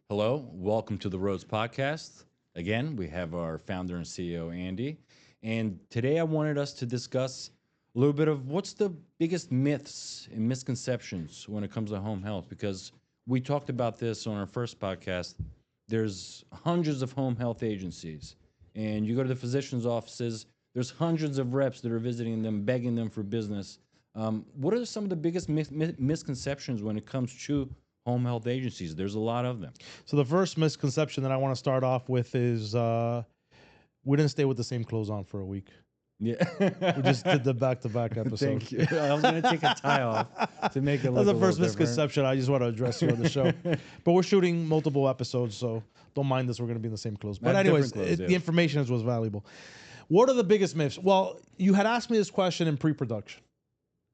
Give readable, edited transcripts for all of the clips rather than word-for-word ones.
Hello, welcome to the Roads Podcast. Again, we have our founder and CEO, Andy. And today I wanted us to discuss a little bit of what's the biggest myths and misconceptions when it comes to home health, because we talked about this on our first podcast. There's hundreds of home health agencies, and you go to the physician's offices, there's hundreds of reps that are visiting them, begging them for business. What are some of the biggest misconceptions when it comes to home health agencies? There's a lot of them. So the first misconception that I want to start off with is we didn't stay with the same clothes on for a week. Yeah. We just did the back-to-back episode. Thank you. I was going to take a tie off to make it look That's the a first little different. misconception I just want to address here on the show. But we're shooting multiple episodes, so don't mind us. We're going to be in the same clothes. But Have anyways, different clothes, the yes. information was valuable. What are the biggest myths? Well, you had asked me this question in pre-production.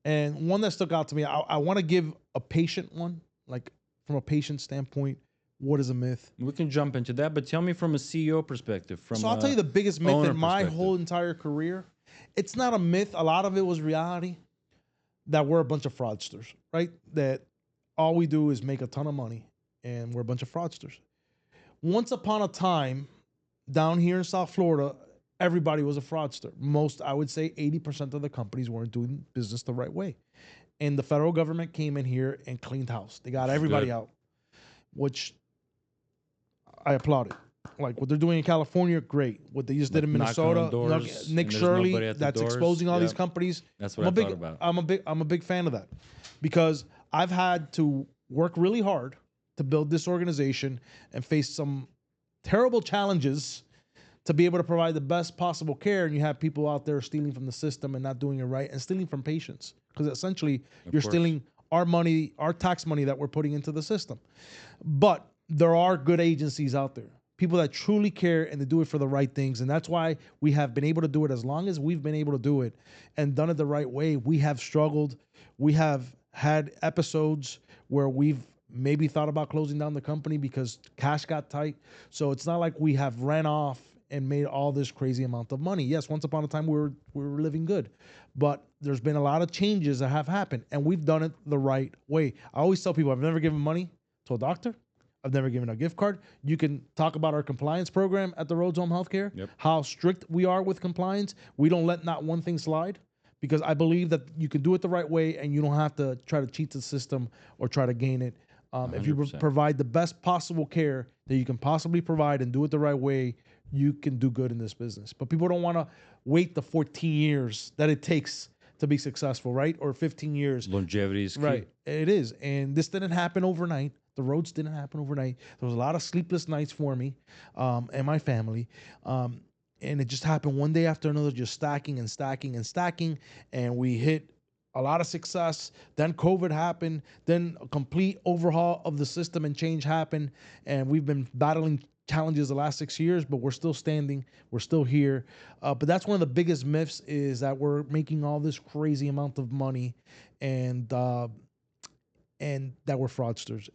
And one that stuck out to me, I want to give a patient one, like from a patient standpoint. What is a myth? We can jump into that, but tell me from a CEO perspective. So I'll tell you the biggest myth owner in my perspective. whole entire career. It's not a myth. A lot of it was reality, that we're a bunch of fraudsters, right? That all we do is make a ton of money and we're a bunch of fraudsters. Once upon a time, down here in South Florida, everybody was a fraudster. I would say 80% of the companies weren't doing business the right way. And the federal government came in here and cleaned house. They got everybody Good. out, which I applauded. Like what they're doing in California, great. What they just did in Like knocking on Minnesota, doors Nick and there's Shirley, nobody at the that's doors. exposing all these Yep. companies. That's what I thought about. I'm a big fan of that, because I've had to work really hard to build this organization and face some terrible challenges to be able to provide the best possible care. And you have people out there stealing from the system and not doing it right, and stealing from patients, because essentially you're course. stealing our money, our tax money that we're putting into the system. But there are good agencies out there, people that truly care and they do it for the right things. And that's why we have been able to do it as long as we've been able to do it and done it the right way. We have struggled. We have had episodes where we've maybe thought about closing down the company because cash got tight. So it's not like we have ran off and made all this crazy amount of money. Yes, once upon a time we were living good, but there's been a lot of changes that have happened, and we've done it the right way. I always tell people I've never given money to a doctor. I've never given a gift card. You can talk about our compliance program at the Rhodes Home Healthcare, Yep. how strict we are with compliance. We don't let not one thing slide, because I believe that you can do it the right way and you don't have to try to cheat the system or try to gain it. If you 100%. provide the best possible care that you can possibly provide and do it the right way, you can do good in this business. But people don't want to wait the 14 years that it takes to be successful, right? Or 15 years. Longevity is key. Right. It is. And this didn't happen overnight. The roads didn't happen overnight. There was a lot of sleepless nights for me and my family. And it just happened one day after another, just stacking and stacking and stacking. And we hit a lot of success. Then COVID happened. Then a complete overhaul of the system and change happened. And we've been battling challenges the last 6 years, but we're still standing. We're still here. But that's one of the biggest myths, is that we're making all this crazy amount of money and that we're fraudsters.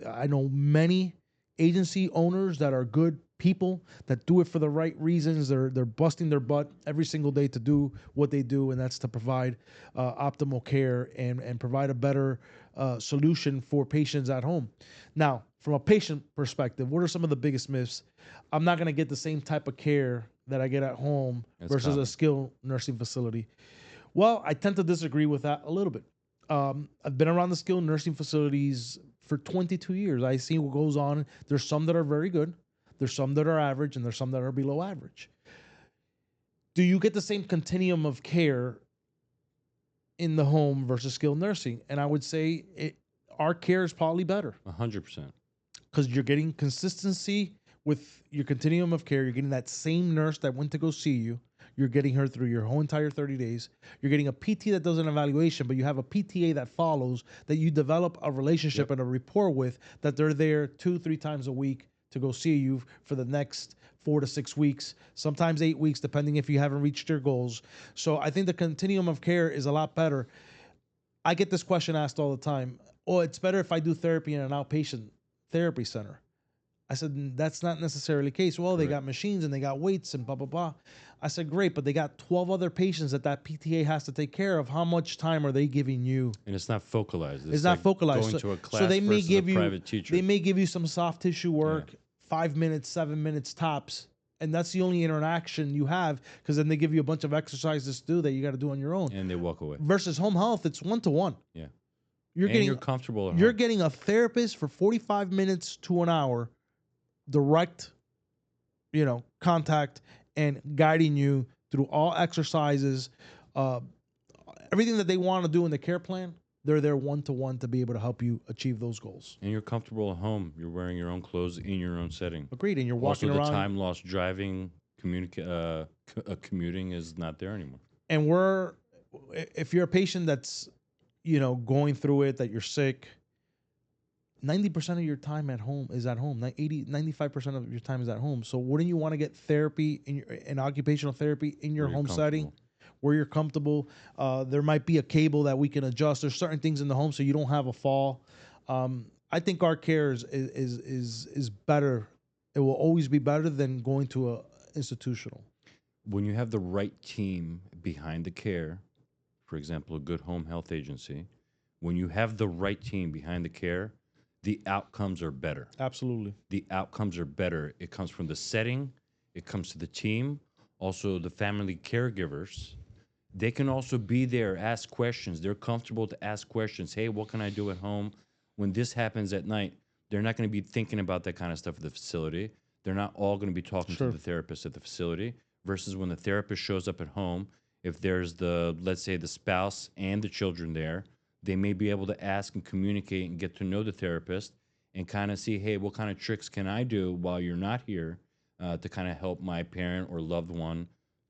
I know many agency owners that are good people that do it for the right reasons. They're busting their butt every single day to do what they do, and that's to provide optimal care and provide a better solution for patients at home. Now, from a patient perspective, what are some of the biggest myths? I'm not going to get the same type of care that I get at home That's versus common. a skilled nursing facility. Well, I tend to disagree with that a little bit. I've been around the skilled nursing facilities for 22 years. I see what goes on. There's some that are very good. There's some that are average, and there's some that are below average. Do you get the same continuum of care in the home versus skilled nursing? And I would say our care is probably better, 100%. because you're getting consistency with your continuum of care. You're getting that same nurse that went to go see you. You're getting her through your whole entire 30 days. You're getting a PT that does an evaluation, but you have a PTA that follows, that you develop a relationship and a rapport with, that they're there 2-3 times a week to go see you for the next 4 to 6 weeks, sometimes 8 weeks, depending if you haven't reached your goals. So I think the continuum of care is a lot better. I get this question asked all the time. Oh, it's better if I do therapy in an outpatient therapy center. I said, that's not necessarily the case. Well, they Correct. got machines and they got weights and blah, blah, blah. I said, great, but they got 12 other patients that PTA has to take care of. How much time are they giving you? And it's not focalized. It's It's not like focalized. going So, to a so class they may versus a give you private teacher. they may give you some soft tissue Yeah. work, 5 minutes, 7 minutes tops. And that's the only interaction you have, because then they give you a bunch of exercises to do that you got to do on your own. And they walk away. Versus home health, it's 1-to-1. Yeah. You're And getting you're comfortable at you're home. getting a therapist for 45 minutes to an hour, direct, contact, and guiding you through all exercises, uh, everything that they want to do in the care plan. They're there 1-to-1 to be able to help you achieve those goals. And you're comfortable at home. You're wearing your own clothes in your own setting. Agreed. And you're Also, walking the around. time lost driving, commuting is not there anymore. And if you're a patient that's, going through it, that you're sick, 90% of your time at home is at home. 95% of your time is at home. So wouldn't you want to get therapy in occupational therapy in your Where you're home setting, comfortable. where you're comfortable? There might be a cable that we can adjust. There's certain things in the home so you don't have a fall. I think our care is better. It will always be better than going to a institutional. When you have the right team behind the care, for example, a good home health agency, when you have the right team behind the care, the outcomes are better. Absolutely. The outcomes are better. It comes from the setting, it comes to the team, also the family caregivers. They can also be there, ask questions. They're comfortable to ask questions. Hey, what can I do at home? When this happens at night, they're not going to be thinking about that kind of stuff at the facility. They're not all going to be talking Sure. to the therapist at the facility, versus when the therapist shows up at home, if there's let's say the spouse and the children there, they may be able to ask and communicate and get to know the therapist and kind of see, hey, what kind of tricks can I do while you're not here, to kind of help my parent or loved one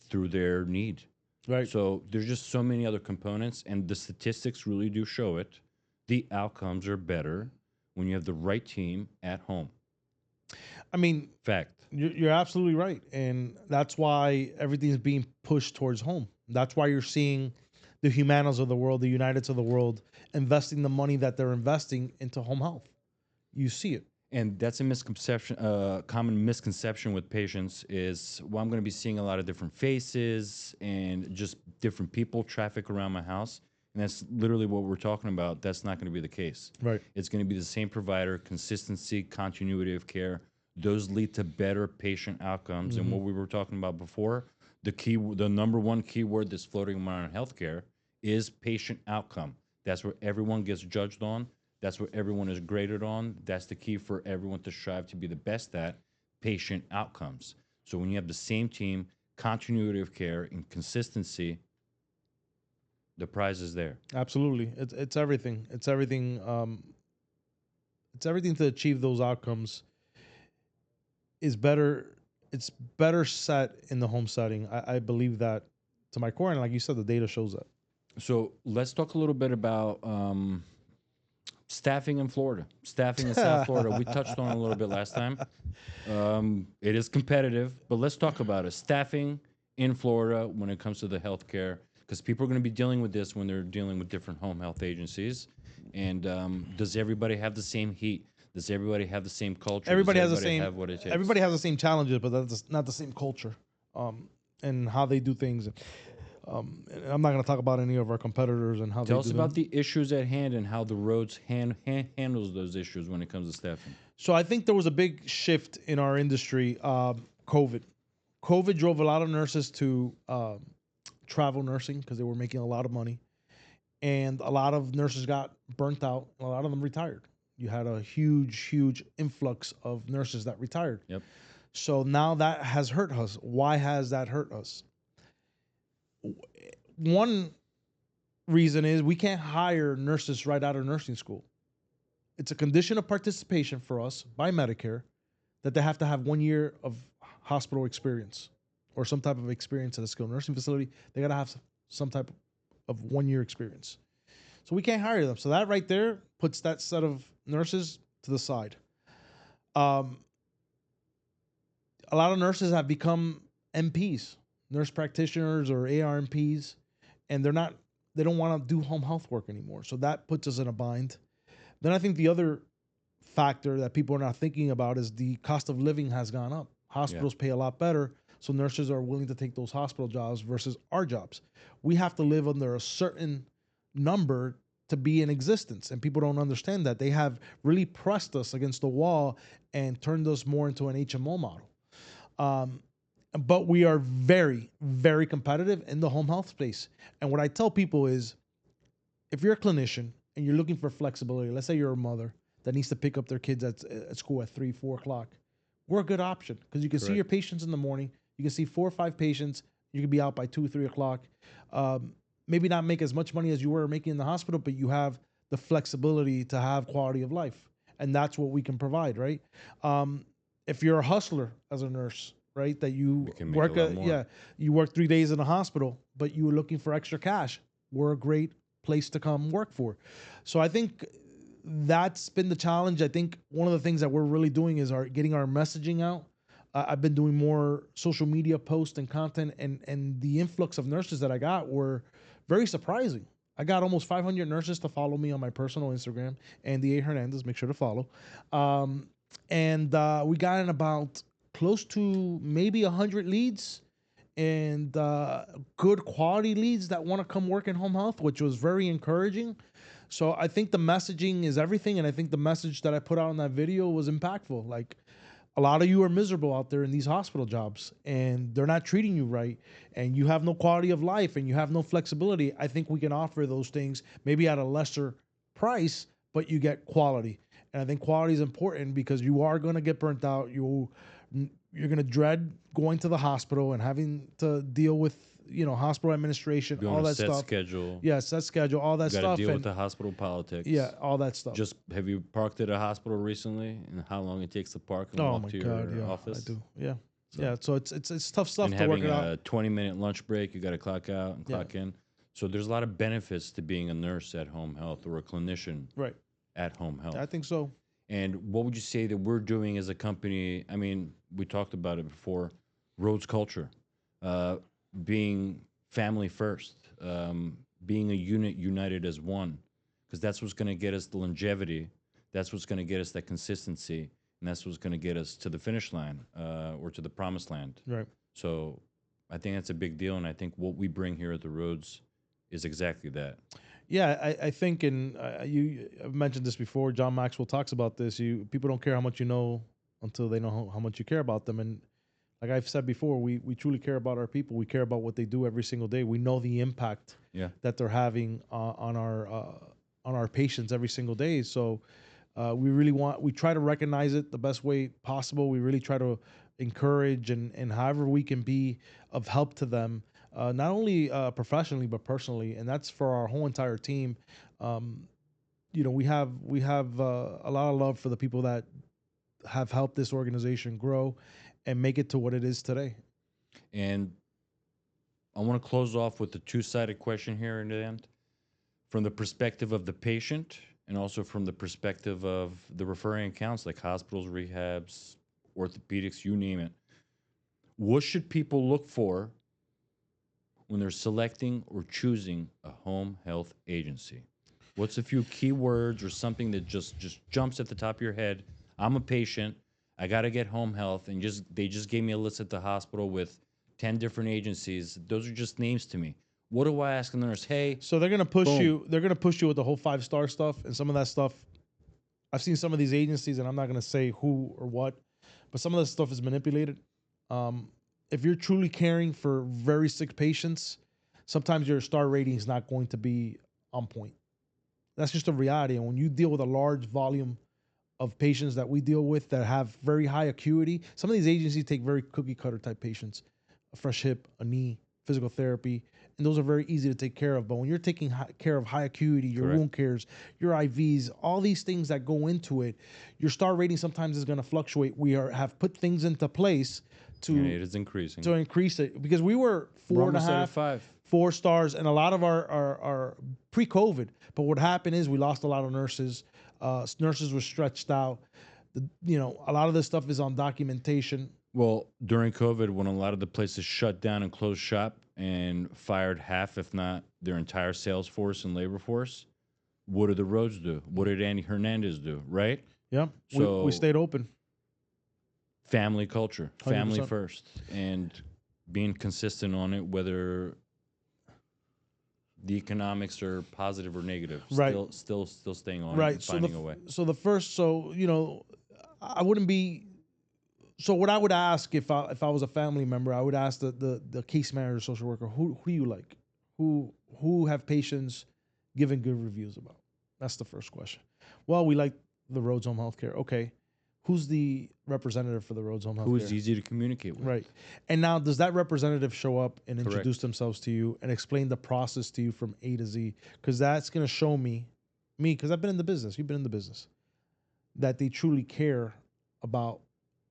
through their need. Right. So there's just so many other components, and the statistics really do show it. The outcomes are better when you have the right team at home. I mean, Fact. you're absolutely right. And that's why everything's being pushed towards home. That's why you're seeing the Humanas of the world, the Uniteds of the world, investing the money that they're investing into home health. You see it. And that's a misconception, common misconception with patients is, well, I'm going to be seeing a lot of different faces and just different people traffic around my house. And that's literally what we're talking about. That's not going to be the case. Right. It's going to be the same provider, consistency, continuity of care. Those lead to better patient outcomes. And what we were talking about before, the number one keyword that's floating around in healthcare is patient outcome. That's what everyone gets judged on. That's what everyone is graded on. That's the key for everyone to strive to be the best at, patient outcomes. So when you have the same team, continuity of care, and consistency, the prize is there. Absolutely. It's everything. It's everything. It's everything to achieve those outcomes is better. It's better set in the home setting. I believe that to my core. And like you said, the data shows that. So let's talk a little bit about staffing in Florida, staffing in South Florida. We touched on it a little bit last time. It is competitive, but let's talk about it. Staffing in Florida when it comes to the healthcare, because people are going to be dealing with this when they're dealing with different home health agencies. And does everybody have the same heat? Does everybody have the same culture? Everybody Does has the same. have what it takes? Everybody has the same challenges, but that's not the same culture, and how they do things. And I'm not going to talk about any of our competitors and how Tell they us do about them. the issues at hand and how the roads handles those issues when it comes to staffing. So I think there was a big shift in our industry. COVID drove a lot of nurses to travel nursing because they were making a lot of money, and a lot of nurses got burnt out. A lot of them retired. You had a huge influx of nurses that retired. Yep. So now that has hurt us. Why has that hurt us? One reason is we can't hire nurses right out of nursing school. It's a condition of participation for us by Medicare that they have to have 1 year of hospital experience or some type of experience at a skilled nursing facility. They got to have some type of 1 year experience. So we can't hire them. So that right there puts that set of nurses to the side. A lot of nurses have become NPs, nurse practitioners or ARNPs, and they don't want to do home health work anymore. So that puts us in a bind. Then I think the other factor that people are not thinking about is the cost of living has gone up. Yeah. Hospitals pay a lot better, so nurses are willing to take those hospital jobs versus our jobs. We have to live under a certain number to be in existence, and people don't understand that. They have really pressed us against the wall and turned us more into an HMO model. Um, but we are very, very competitive in the home health space. And what I tell people is, if you're a clinician and you're looking for flexibility, let's say you're a mother that needs to pick up their kids at school at 3, 4 o'clock, we're a good option because you can see your Correct. patients in the morning. You can see 4 or 5 patients. You can be out by 2, 3 o'clock. Um, Maybe not make as much money as you were making in the hospital, but you have the flexibility to have quality of life. And that's what we can provide, right? If you're a hustler as a nurse, right, that you We can make a work, lot more. yeah, you work 3 days in a hospital, but you were looking for extra cash, we're a great place to come work for. So I think that's been the challenge. I think one of the things that we're really doing is getting our messaging out. I've been doing more social media posts and content, and the influx of nurses that I got were very surprising. I got almost 500 nurses to follow me on my personal Instagram, Andy A. Hernandez. Make sure to follow. Um, and we got in about close to maybe 100 leads and good quality leads that want to come work in home health, which was very encouraging. So I think the messaging is everything, and I think the message that I put out in that video was impactful. Like, a lot of you are miserable out there in these hospital jobs, and they're not treating you right, and you have no quality of life, and you have no flexibility. I think we can offer those things maybe at a lesser price, but you get quality. And I think quality is important because you are going to get burnt out. You're going to dread going to the hospital and having to deal with hospital administration, Be on all a that set stuff. schedule. Yeah, set schedule, all You that got to stuff, deal with and the hospital politics. yeah, all that stuff. Just have you parked at a hospital recently, and how long it takes to park and Oh walk my to god, your yeah, I office? do. Yeah, So, yeah. So it's tough and stuff to work having it out. a 20-minute lunch break, you got to clock out and Yeah, clock in. So there's a lot of benefits to being a nurse at home health or a clinician right. at home I health. think so. And what would you say that we're doing as a company? I mean, we talked about it before. Rhodes culture, uh, being family first, being a unit united as one, because that's what's going to get us the longevity. That's what's going to get us that consistency, and that's what's going to get us to the finish line or to the promised land. Right. So I think that's a big deal, and I think what we bring here at the Rhodes is exactly that. Yeah, I think, and I've mentioned this before. John Maxwell talks about this. People don't care how much you know until they know how much you care about them. And like I've said before, we truly care about our people. We care about what they do every single day. We know the impact Yeah. that they're having on our patients every single day. So we try to recognize it the best way possible. We really try to encourage and however we can be of help to them, not only professionally but personally, and that's for our whole entire team. Um, we have a lot of love for the people that have helped this organization grow and make it to what it is today. And I want to close off with a two-sided question here in the end, from the perspective of the patient and also from the perspective of the referring accounts like hospitals, rehabs, orthopedics, you name it. What should people look for when they're selecting or choosing a home health agency? What's a few keywords or something that just jumps at the top of your head? I'm a patient. I got to get home health, and they just gave me a list at the hospital with 10 different agencies. Those are just names to me. What do I ask the nurse? Hey, So they're gonna push boom. you. They're gonna push you with the whole 5-star stuff, and some of that stuff. I've seen some of these agencies, and I'm not gonna say who or what, but some of that stuff is manipulated. Um, if you're truly caring for very sick patients, sometimes your star rating is not going to be on point. That's just a reality. And when you deal with a large volume of patients that we deal with that have very high acuity, some of these agencies take very cookie cutter type patients, a fresh hip, a knee, physical therapy, and those are very easy to take care of. But when you're taking care of high acuity, your Correct. wound cares, your IVs, all these things that go into it, your star rating sometimes is going to fluctuate. Have put things into place And to it is increasing. increase it because we were We're four and a almost at a half, 5. 4 stars, and a lot of our pre-COVID. But what happened is we lost a lot of nurses. Nurses were stretched out. A lot of this stuff is on documentation. Well, during COVID, when a lot of the places shut down and closed shop and fired half, if not their entire sales force and labor force, what did the Roads do? What did Andy Hernandez do? Right? Yeah, we So stayed open. family culture, family 100%. first, and being consistent on it, whether the economics are positive or negative, Right. still staying on it and Right. finding a way. So the first, so I wouldn't be. So what I would ask if I was a family member, I would ask the case manager, social worker, who do you like, who have patients giving good reviews about. That's the first question. Well, we like the Rhodes Home Healthcare. Okay, who's the representative for the Rhodes Home Who is Healthcare? easy to communicate with? Right. And now, does that representative show up and Correct. introduce themselves to you and explain the process to you from A to Z? Because that's going to show me, because I've been in the business, you've been in the business, that they truly care about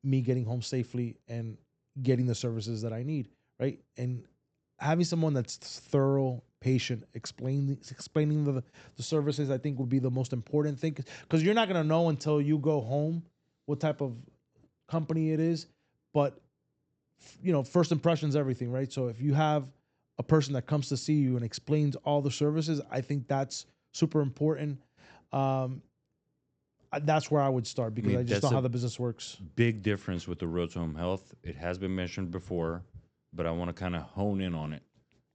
me getting home safely and getting the services that I need. Right. And having someone that's thorough, patient, explaining the services, I think would be the most important thing. Because you're not going to know until you go home what type of company it is. But first impressions, everything, right? So if you have a person that comes to see you and explains all the services, I think that's super important. That's where I would start, I because I mean, just know that's how a the business works. big difference with the Roads Home Health. It has been mentioned before, but I want to kind of hone in on it.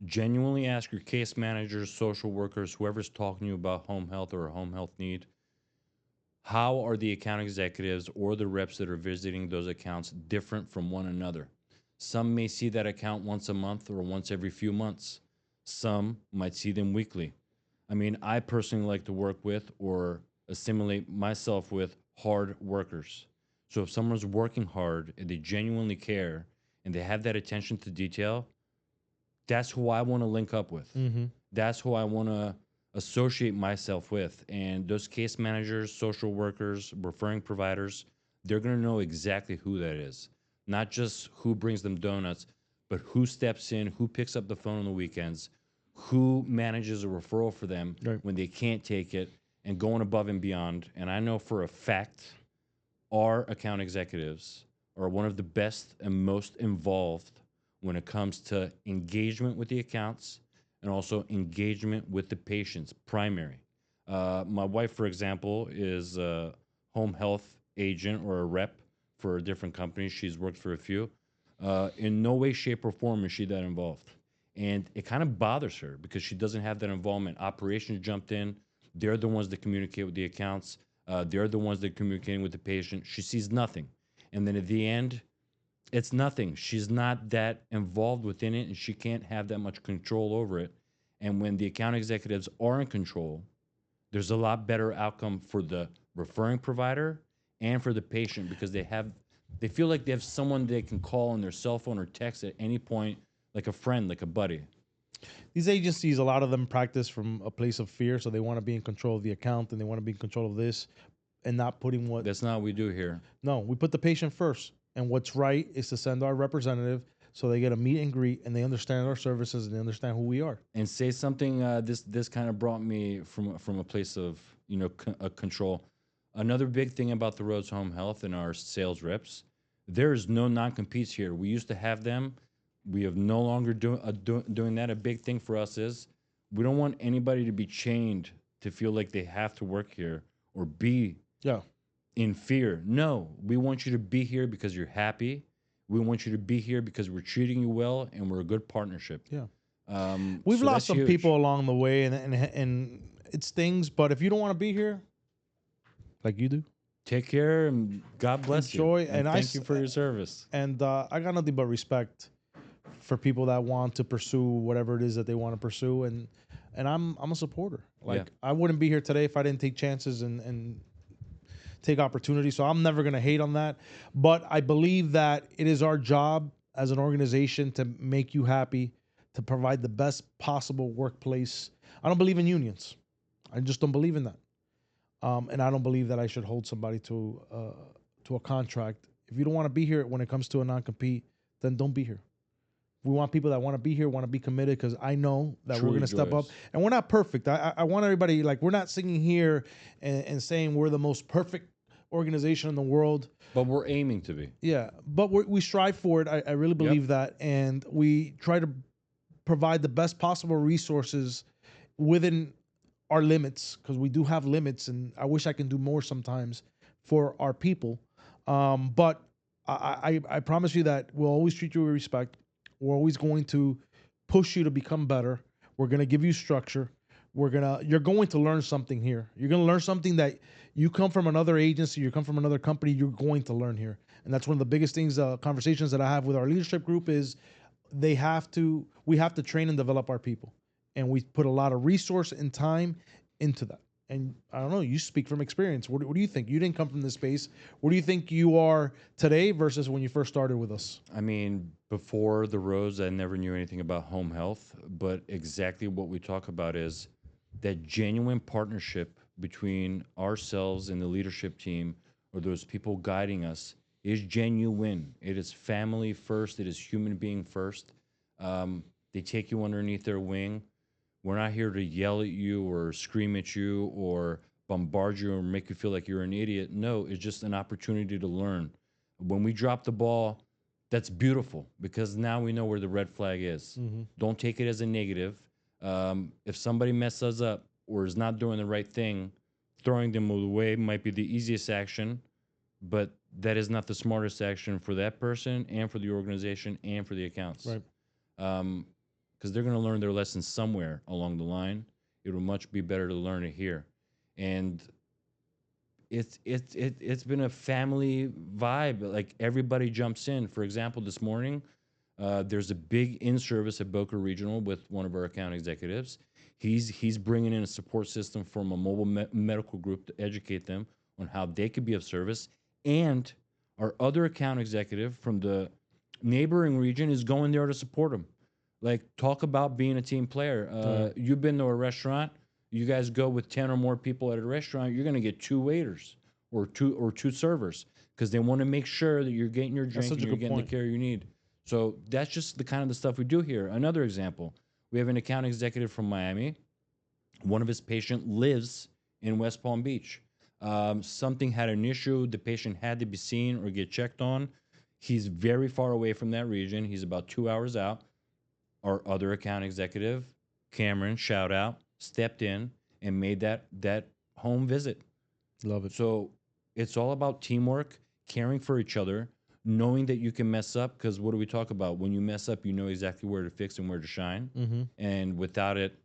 Genuinely ask your case managers, social workers, whoever's talking to you about home health or a home health need, how are the account executives or the reps that are visiting those accounts different from one another? Some may see that account once a month or once every few months. Some might see them weekly. I mean, I personally like to work with or assimilate myself with hard workers. So if someone's working hard and they genuinely care and they have that attention to detail, that's who I want to link up with. Mm-hmm. That's who I want to associate myself with. And those case managers, social workers, referring providers, they're going to know exactly who that is. Not just who brings them donuts, but who steps in, who picks up the phone on the weekends, who manages a referral for them Right. when they can't take it, and going above and beyond. And I know for a fact our account executives are one of the best and most involved when it comes to engagement with the accounts and also engagement with the patients, primary. My wife, for example, is a home health agent or a rep for different companies. She's worked for a few. In no way, shape, or form is she that involved. And it kind of bothers her because she doesn't have that involvement. Operations jumped in. They're the ones that communicate with the accounts. They're the ones that are communicating with the patient. She sees nothing. And then at the end, it's nothing. She's not that involved within it and she can't have that much control over it. And when the account executives are in control, there's a lot better outcome for the referring provider and for the patient because they feel like they have someone they can call on their cell phone or text at any point, like a friend, like a buddy. These agencies, a lot of them practice from a place of fear, so they want to be in control of the account and they want to be in control of this, and not putting what. That's not what we do here. No, we put the patient first, and what's right is to send our representative so they get a meet and greet and they understand our services and they understand who we are. And say something. This kind of brought me from a place of control. Another big thing about the Roads Home Health and our sales reps, there is no non-competes here. We used to have them. We have no longer doing that. A big thing for us is we don't want anybody to be chained to feel like they have to work here or be Yeah. in fear. No, we want you to be here because you're happy. We want you to be here because we're treating you well and we're a good partnership. Yeah. We've So lost that's some huge. people along the way, and it stings. But if you don't want to be here, like you do, Take care and God bless enjoy. you. And thank you for your service. And I got nothing but respect for people that want to pursue whatever it is that they want to pursue, and I'm a supporter. Like, Yeah. I wouldn't be here today if I didn't take chances and take opportunities. So I'm never going to hate on that. But I believe that it is our job as an organization to make you happy, to provide the best possible workplace. I don't believe in unions. I just don't believe in that. And I don't believe that I should hold somebody to a contract. If you don't want to be here when it comes to a non-compete, then don't be here. We want people that want to be here, want to be committed, because I know that we're Truly going to step up. joyous. And we're not perfect. I want everybody, like, we're not sitting here and saying we're the most perfect organization in the world. But we're aiming to be. Yeah, but we strive for it. I really believe that. And we try to provide the best possible resources within our limits, because we do have limits. And I wish I can do more sometimes for our people. But I promise you that we'll always treat you with respect. We're always going to push you to become better. We're going to give you structure. You're going to learn something here. You're going to learn something that you come from another agency, you come from another company, you're going to learn here. And that's one of the biggest things, conversations that I have with our leadership group is we have to train and develop our people. And we put a lot of resource and time into that. And I don't know, you speak from experience. What do you think? You didn't come from this space. What do you think you are today versus when you first started with us? I mean, before the roads, I never knew anything about home health, but exactly what we talk about is that genuine partnership between ourselves and the leadership team or those people guiding us is genuine. It is family first, it is human being first. They take you underneath their wing. We're not here to yell at you or scream at you or bombard you or make you feel like you're an idiot. No, it's just an opportunity to learn. When we drop the ball, that's beautiful because now we know where the red flag is. Don't take it as a negative. If somebody messes up or is not doing the right thing, throwing them away might be the easiest action, but that is not the smartest action for that person and for the organization and for the accounts. Right. Because they're going to learn their lessons somewhere along the line. It would much be better to learn it here, and it's been a family vibe. Like everybody jumps in. For example, this morning, there's a big in service at Boca Regional with one of our account executives. He's bringing in a support system from a mobile medical group to educate them on how they could be of service, and our other account executive from the neighboring region is going there to support them. Like, talk about being a team player. You've been to a restaurant. You guys go with 10 or more people at a restaurant. You're going to get two waiters or two servers because they want to make sure that you're getting your drink and you're getting the care you need. So that's just the kind of the stuff we do here. Another example, we have an account executive from Miami. One of his patients lives in West Palm Beach. Something had an issue. The patient had to be seen or get checked on. He's very far away from that region. He's about 2 hours out. Our other account executive, Cameron, shout out, stepped in and made that home visit. Love it. So it's all about teamwork, caring for each other, knowing that you can mess up. Because what do we talk about? When you mess up, you know exactly where to fix and where to shine. And without it,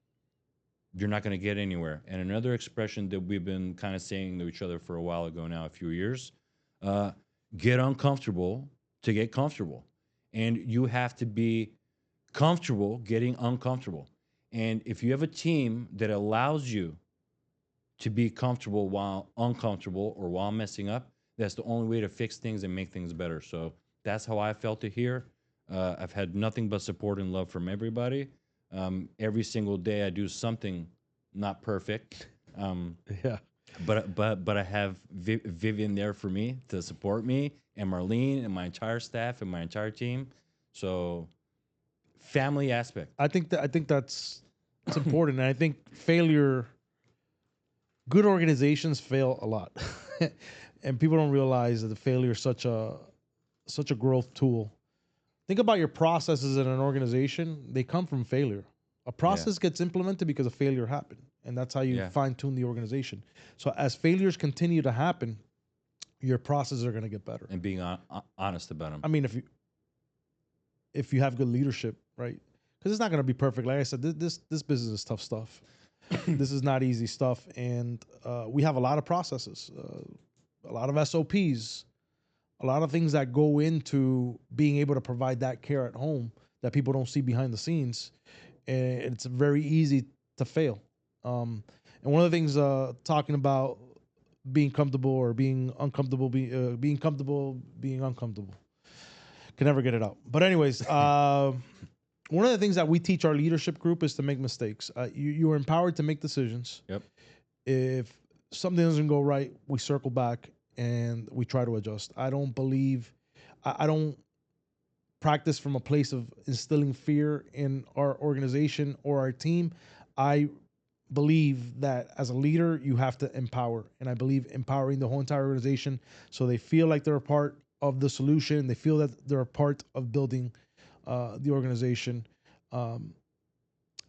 you're not going to get anywhere. And another expression that we've been kind of saying to each other for a while ago now, a few years, get uncomfortable to get comfortable. And you have to be comfortable getting uncomfortable. And if you have a team that allows you to be comfortable while uncomfortable or while messing up, that's the only way to fix things and make things better. So that's how I felt it here. I've had nothing but support and love from everybody. Every single day I do something not perfect. Yeah. But I have Vivian there for me to support me, and Marlene and my entire staff and my entire team. So family aspect. I think that's it's important. And I think good organizations fail a lot. And people don't realize that the failure is such a growth tool. Think about your processes in an organization. They come from failure. A process gets implemented because a failure happened. And that's how you fine tune the organization. So as failures continue to happen, your processes are going to get better. And being honest about them. I mean, if you have good leadership, right? Because it's not going to be perfect. Like I said, this business is tough stuff. This is not easy stuff, and we have a lot of processes, a lot of SOPs, a lot of things that go into being able to provide that care at home that people don't see behind the scenes, and it's very easy to fail. And one of the things talking about being comfortable or being uncomfortable, being comfortable, being uncomfortable. Can never get it out. But anyways, one of the things that we teach our leadership group is to make mistakes. You are empowered to make decisions. Yep. If something doesn't go right, we circle back and we try to adjust. I don't practice from a place of instilling fear in our organization or our team. I believe that as a leader, you have to empower. And I believe empowering the whole entire organization so they feel like they're a part of the solution. They feel that they're a part of building the organization. And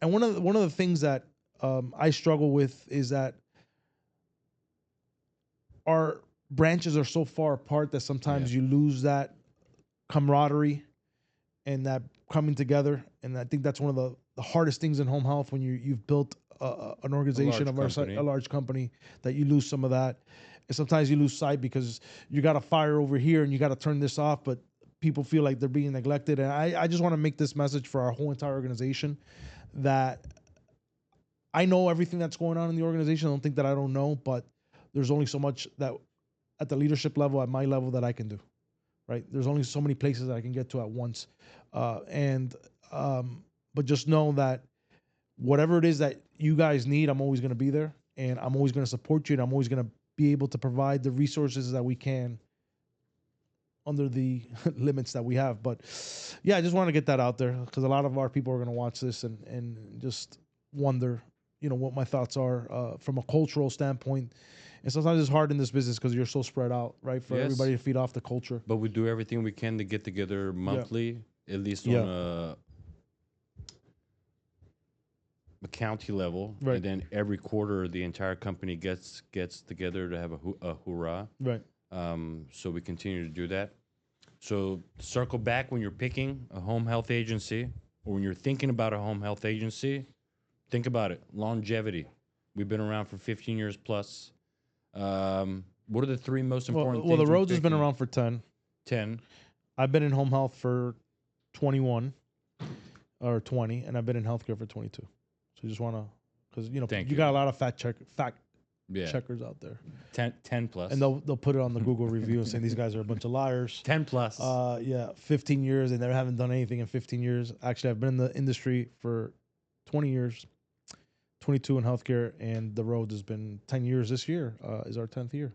one of the things that I struggle with is that our branches are so far apart that sometimes you lose that camaraderie and that coming together. And I think that's one of the hardest things in home health when you've built an organization of our size, a large company, that you lose some of that. And sometimes you lose sight because you got a fire over here and you got to turn this off, but people feel like they're being neglected. And I just want to make this message for our whole entire organization that I know everything that's going on in the organization. I don't think that I don't know, but there's only so much that at the leadership level, at my level, that I can do, right? There's only so many places that I can get to at once. But just know that whatever it is that you guys need, I'm always going to be there, and I'm always going to support you, and I'm always going to be able to provide the resources that we can under the limits that we have. But yeah, I just want to get that out there because a lot of our people are going to watch this and just wonder, what my thoughts are from a cultural standpoint. And sometimes it's hard in this business because you're so spread out, right? For everybody to feed off the culture. But we do everything we can to get together monthly, at least on a county level, right? And then every quarter, the entire company gets together to have a hoorah, right? So we continue to do that. So circle back when you're picking a home health agency, or when you're thinking about a home health agency, think about it. Longevity. We've been around for 15 years plus. What are the three most important things? Well, the Rhodes has been around for 10. 10. I've been in home health for 21 or 20, and I've been in healthcare for 22. So you just want to, because you got a lot of fact checkers out there. 10 plus. And they'll put it on the Google review and say these guys are a bunch of liars. 10 plus. 15 years. They never haven't done anything in 15 years. Actually, I've been in the industry for 20 years, 22 in healthcare, and the Rhodes has been 10 years. This year is our 10th year,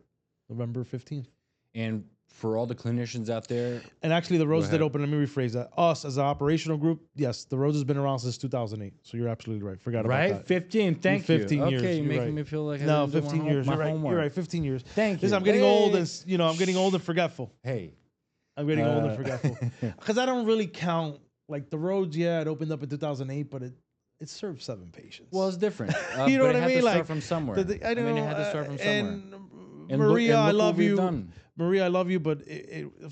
November 15th. And for all the clinicians out there. And actually, the Rhodes did open. Let me rephrase that. Us as an operational group, yes, the Rhodes has been around since 2008. So you're absolutely right. Forgot about that. Right? 15. Thank you. 15 years. Okay, you're making right. me feel like no, 15 years. You're right. You're right. 15 years. Thank you. I'm getting old, and I'm getting old and forgetful. Hey, I'm getting old and forgetful because I don't really count like the Rhodes. Yeah, it opened up in 2008, but it served 7 patients. Well, it's different. You know but what I mean? It had to like start from somewhere. I mean, it had to start from somewhere. And Maria, I love you. Done. Maria, I love you, but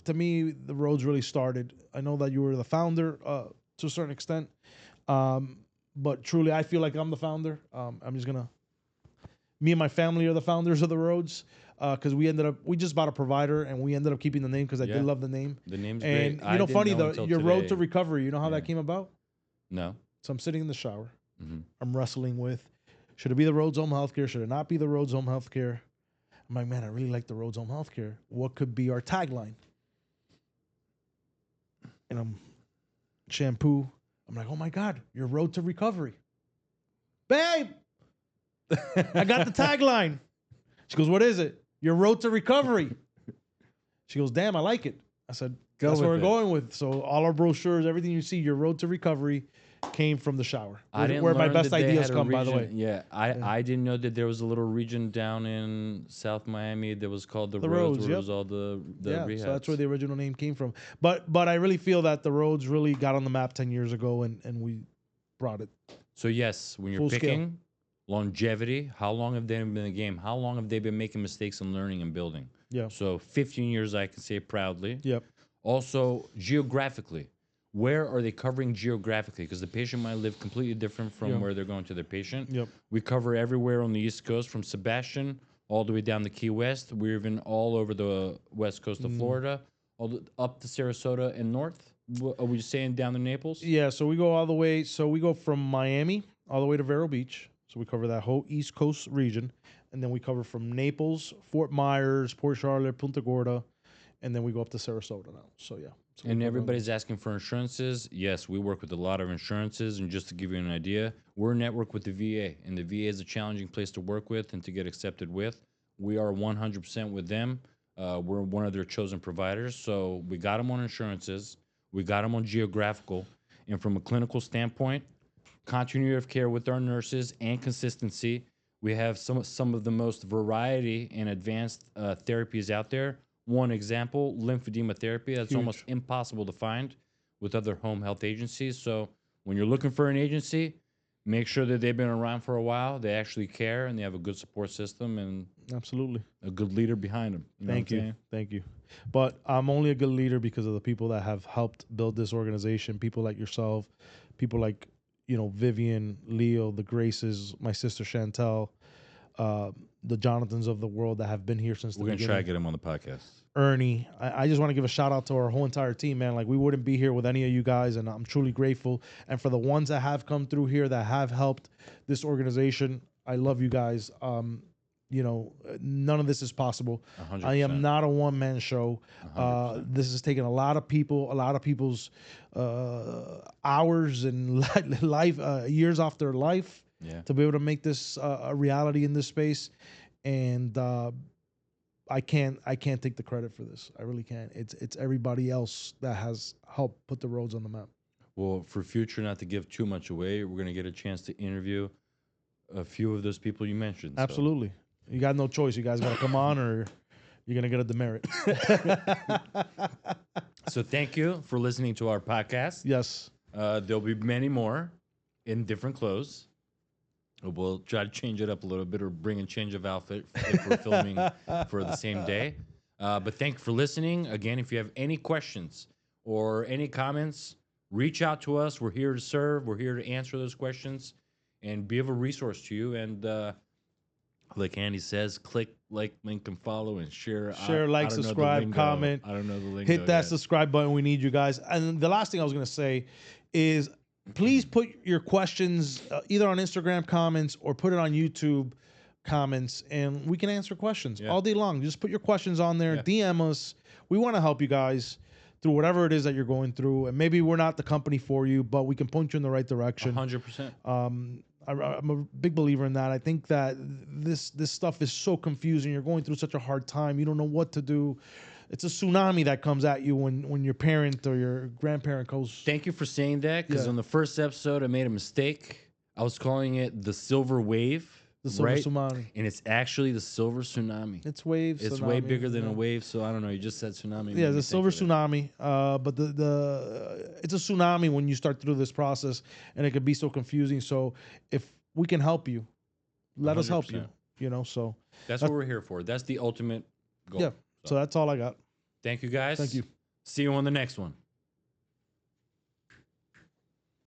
to me, the Rhodes really started. I know that you were the founder to a certain extent, but truly, I feel like I'm the founder. Me and my family are the founders of the Rhodes because we just bought a provider and we ended up keeping the name because I did love the name. The name's great. And funny though, your road to recovery. You know how that came about? No. So I'm sitting in the shower. Mm-hmm. I'm wrestling with, should it be the Rhodes Home Healthcare? Should it not be the Rhodes Home Healthcare? I'm like, man, I really like the Rhodes Home Healthcare. What could be our tagline? And I'm shampoo. I'm like, oh my God, your road to recovery. Babe, I got the tagline. She goes, what is it? Your road to recovery. She goes, damn, I like it. I said, that's what we're going with. So all our brochures, everything you see, your road to recovery came from the shower. Where my best ideas come, by the way. Yeah, I didn't know that there was a little region down in South Miami that was called the Rhodes, where it was all the rehabs. So that's where the original name came from. But I really feel that the Rhodes really got on the map 10 years ago, and we brought it. So yes, when you're picking longevity, how long have they been in the game? How long have they been making mistakes and learning and building? Yeah. So 15 years, I can say proudly. Yep. Also, geographically. Where are they covering geographically? Because the patient might live completely different from where they're going to their patient. Yep. We cover everywhere on the East Coast, from Sebastian all the way down to Key West. We're even all over the West Coast of Florida, up to Sarasota and north. Are we saying down to Naples? Yeah, so we go all the way. So we go from Miami all the way to Vero Beach. So we cover that whole East Coast region. And then we cover from Naples, Fort Myers, Port Charlotte, Punta Gorda. And then we go up to Sarasota now. So, yeah. So and everybody's asking for insurances. Yes, we work with a lot of insurances. And just to give you an idea, we're networked with the VA. And the VA is a challenging place to work with and to get accepted with. We are 100% with them. We're one of their chosen providers. So we got them on insurances. We got them on geographical. And from a clinical standpoint, continuity of care with our nurses and consistency. We have some of the most variety and advanced therapies out there. One example, lymphedema therapy. That's almost impossible to find with other home health agencies. So when you're looking for an agency, make sure that they've been around for a while. They actually care and they have a good support system and Absolutely. a good leader behind them. You know Thank what I'm you. saying? Thank you. But I'm only a good leader because of the people that have helped build this organization. People like yourself, people like, Vivian, Leo, the Graces, my sister Chantel, the Jonathans of the world that have been here since the We're going to try to beginning. get him on the podcast. Ernie, I just want to give a shout out to our whole entire team, man. Like, we wouldn't be here with any of you guys, and I'm truly grateful. And for the ones that have come through here that have helped this organization, I love you guys. None of this is possible. 100%. I am not a one-man show. 100%. This has taken a lot of people, a lot of people's hours and life, years off their life Yeah. to be able to make this a reality in this space. And I can't take the credit for this. I really can't. It's everybody else that has helped put the roads on the map. Well, for future, not to give too much away, we're going to get a chance to interview a few of those people you mentioned. Absolutely. You got no choice. You guys got to come on or you're going to get a demerit. So thank you for listening to our podcast. Yes. There'll be many more in different clothes. We'll try to change it up a little bit or bring a change of outfit if we're filming for the same day. But thank you for listening. Again, if you have any questions or any comments, reach out to us. We're here to serve. We're here to answer those questions and be of a resource to you. And like Andy says, click, like, link, and follow and share. Share, like, subscribe, comment. I don't know the link. Hit that subscribe button. We need you guys. And the last thing I was going to say is please put your questions either on Instagram comments or put it on YouTube comments, and we can answer questions all day long. Just put your questions on there. DM us. We want to help you guys through whatever it is that you're going through. And maybe we're not the company for you, but we can point you in the right direction. 100%. I'm a big believer in that. I think that this stuff is so confusing. You're going through such a hard time. You don't know what to do. It's a tsunami that comes at you when your parent or your grandparent goes. Thank you for saying that, because on the first episode, I made a mistake. I was calling it the silver wave. The silver tsunami. And it's actually the silver tsunami. It's waves. It's tsunami, way bigger than a wave, so I don't know. You just said tsunami. Yeah, the silver tsunami. But it's a tsunami when you start through this process, and it could be so confusing. So if we can help you, let us help you. So that's what we're here for. That's the ultimate goal. Yeah. So that's all I got. Thank you, guys. Thank you. See you on the next one.